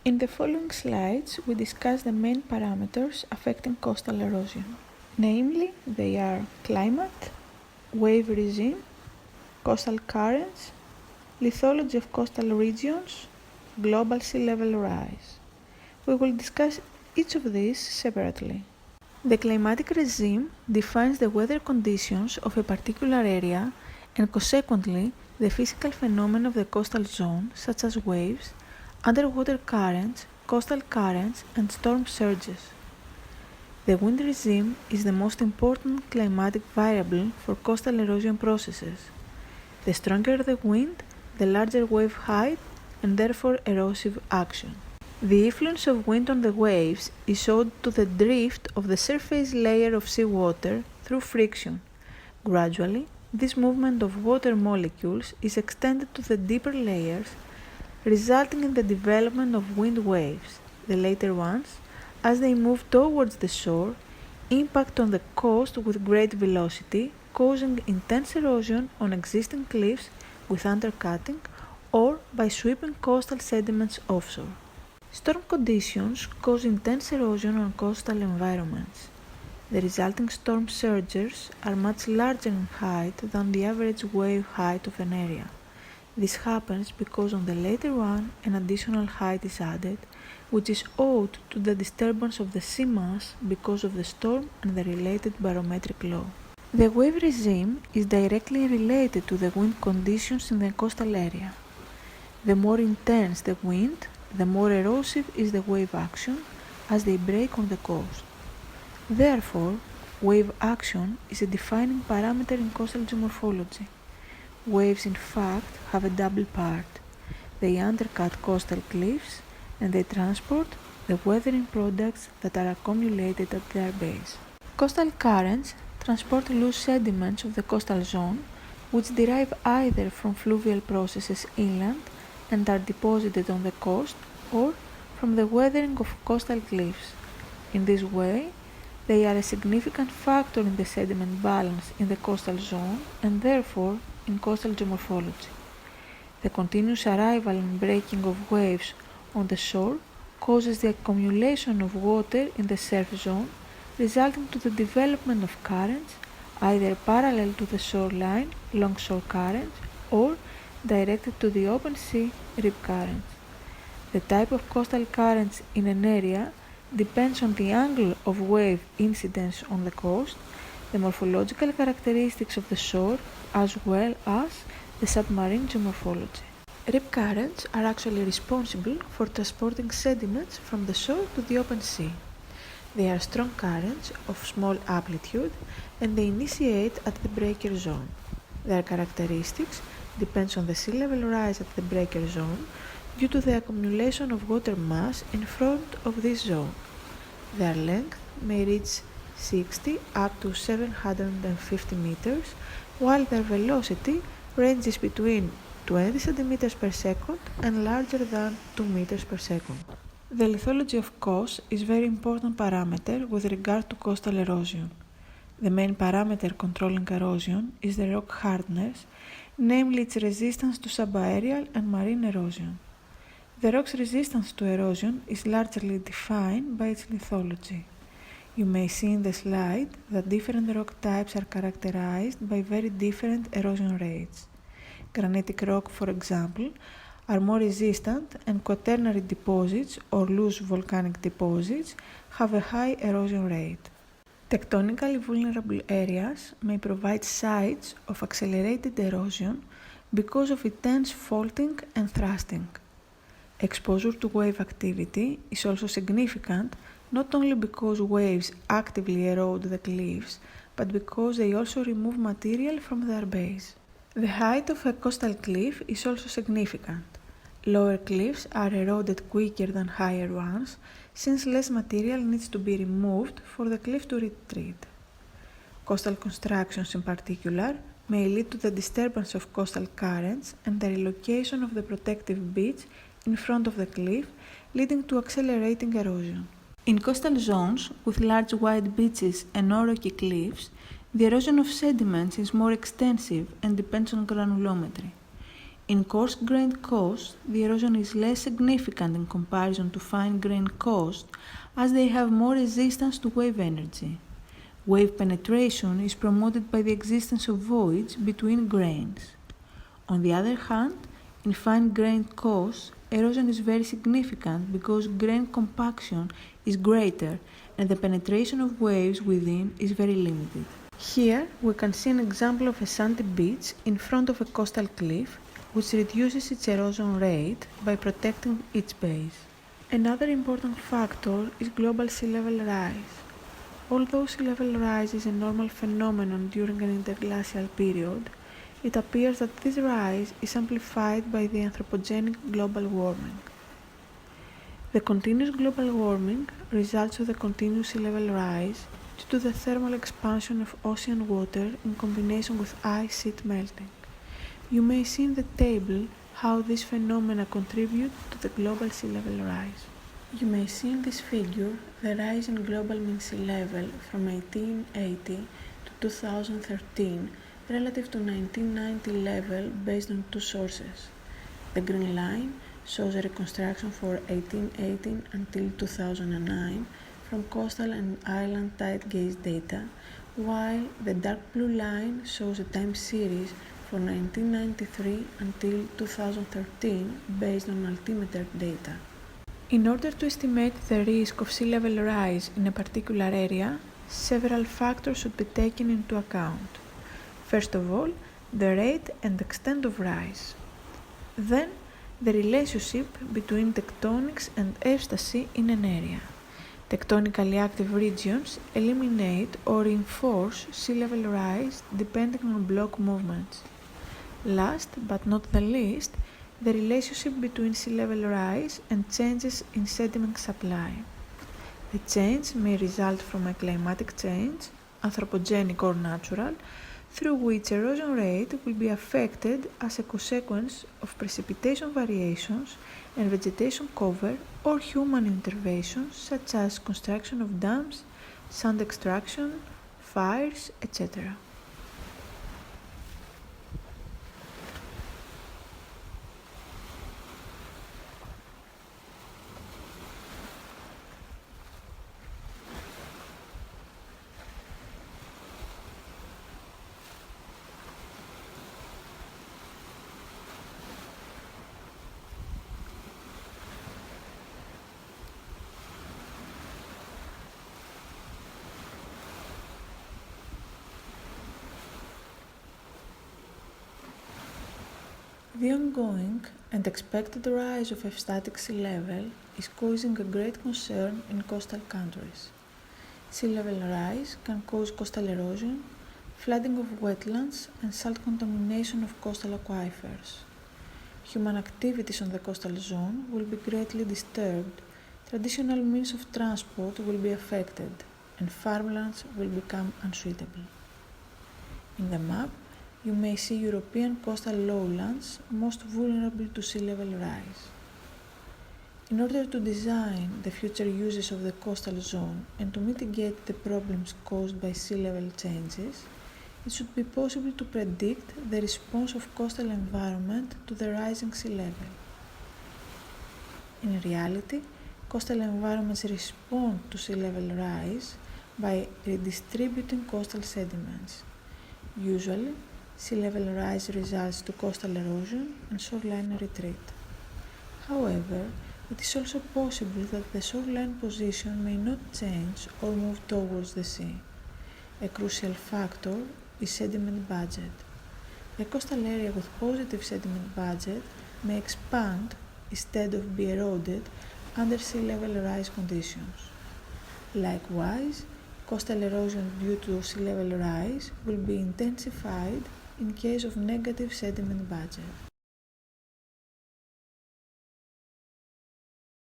In the following slides, we discuss the main parameters affecting coastal erosion. Namely, they are climate, wave regime, coastal currents, lithology of coastal regions, global sea level rise. We will discuss each of these separately. The climatic regime defines the weather conditions of a particular area and consequently the physical phenomena of the coastal zone, such as waves, underwater currents, coastal currents, and storm surges. The wind regime is the most important climatic variable for coastal erosion processes. The stronger the wind, the larger wave height and therefore erosive action. The influence of wind on the waves is owed to the drift of the surface layer of seawater through friction. Gradually, this movement of water molecules is extended to the deeper layers, resulting in the development of wind waves. The later ones, as they move towards the shore, impact on the coast with great velocity, causing intense erosion on existing cliffs with undercutting or by sweeping coastal sediments offshore. Storm conditions cause intense erosion on coastal environments. The resulting storm surges are much larger in height than the average wave height of an area. This happens because on the later one an additional height is added, which is owed to the disturbance of the sea mass because of the storm and the related barometric law. The wave regime is directly related to the wind conditions in the coastal area. The more intense the wind, the more erosive is the wave action as they break on the coast. Therefore, wave action is a defining parameter in coastal geomorphology. Waves in fact have a double part. They undercut coastal cliffs and they transport the weathering products that are accumulated at their base. Coastal currents transport loose sediments of the coastal zone, which derive either from fluvial processes inland and are deposited on the coast or from the weathering of coastal cliffs. In this way, they are a significant factor in the sediment balance in the coastal zone and therefore in coastal geomorphology. The continuous arrival and breaking of waves on the shore causes the accumulation of water in the surf zone, resulting to the development of currents either parallel to the shoreline, longshore currents, or directed to the open sea, rip currents. The type of coastal currents in an area depends on the angle of wave incidence on the coast, the morphological characteristics of the shore, as well as the submarine geomorphology. Rip currents are actually responsible for transporting sediments from the shore to the open sea. They are strong currents of small amplitude and they initiate at the breaker zone. Their characteristics depends on the sea level rise at the breaker zone due to the accumulation of water mass in front of this zone. Their length may reach 60 up to 750 meters, while their velocity ranges between 20 cm per second and larger than 2 meters per second. The lithology of coast is a very important parameter with regard to coastal erosion. The main parameter controlling erosion is the rock hardness, namely its resistance to subaerial and marine erosion. The rock's resistance to erosion is largely defined by its lithology. You may see in the slide that different rock types are characterized by very different erosion rates. Granitic rock, for example, are more resistant and quaternary deposits or loose volcanic deposits have a high erosion rate. Tectonically vulnerable areas may provide sites of accelerated erosion because of intense faulting and thrusting. Exposure to wave activity is also significant not only because waves actively erode the cliffs, but because they also remove material from their base. The height of a coastal cliff is also significant. Lower cliffs are eroded quicker than higher ones, since less material needs to be removed for the cliff to retreat. Coastal constructions in particular may lead to the disturbance of coastal currents and the relocation of the protective beach in front of the cliff, leading to accelerating erosion. In coastal zones with large wide beaches and no rocky cliffs, the erosion of sediments is more extensive and depends on granulometry. In coarse-grained coasts, the erosion is less significant in comparison to fine-grained coasts as they have more resistance to wave energy. Wave penetration is promoted by the existence of voids between grains. On the other hand, in fine-grained coasts, erosion is very significant because grain compaction is greater and the penetration of waves within is very limited. Here we can see an example of a sandy beach in front of a coastal cliff which reduces its erosion rate by protecting its base. Another important factor is global sea level rise. Although sea level rise is a normal phenomenon during an interglacial period, it appears that this rise is amplified by the anthropogenic global warming. The continuous global warming results of the continuous sea level rise due to the thermal expansion of ocean water in combination with ice sheet melting. You may see in the table how these phenomena contribute to the global sea level rise. You may see in this figure the rise in global mean sea level from 1880 to 2013 relative to 1990 level based on two sources. The green line shows a reconstruction for 1818 until 2009 from coastal and island tide gauge data, while the dark blue line shows a time series for 1993 until 2013 based on altimeter data. In order to estimate the risk of sea level rise in a particular area, several factors should be taken into account. First of all, the rate and extent of rise. Then, the relationship between tectonics and eustasy in an area. Tectonically active regions eliminate or reinforce sea level rise depending on block movements. Last but not the least, the relationship between sea level rise and changes in sediment supply. The change may result from a climatic change, anthropogenic or natural, through which erosion rate will be affected as a consequence of precipitation variations and vegetation cover or human interventions such as construction of dams, sand extraction, fires, etc. The ongoing and expected rise of eustatic sea level is causing a great concern in coastal countries. Sea level rise can cause coastal erosion, flooding of wetlands, and salt contamination of coastal aquifers. Human activities on the coastal zone will be greatly disturbed, traditional means of transport will be affected, and farmlands will become unsuitable. In the map, you may see European coastal lowlands most vulnerable to sea level rise. In order to design the future uses of the coastal zone and to mitigate the problems caused by sea level changes, it should be possible to predict the response of coastal environment to the rising sea level. In reality, coastal environments respond to sea level rise by redistributing coastal sediments. Usually, sea level rise results to coastal erosion and shoreline retreat. However, it is also possible that the shoreline position may not change or move towards the sea. A crucial factor is sediment budget. A coastal area with positive sediment budget may expand instead of be eroded under sea level rise conditions. Likewise, coastal erosion due to sea level rise will be intensified in case of negative sediment budget.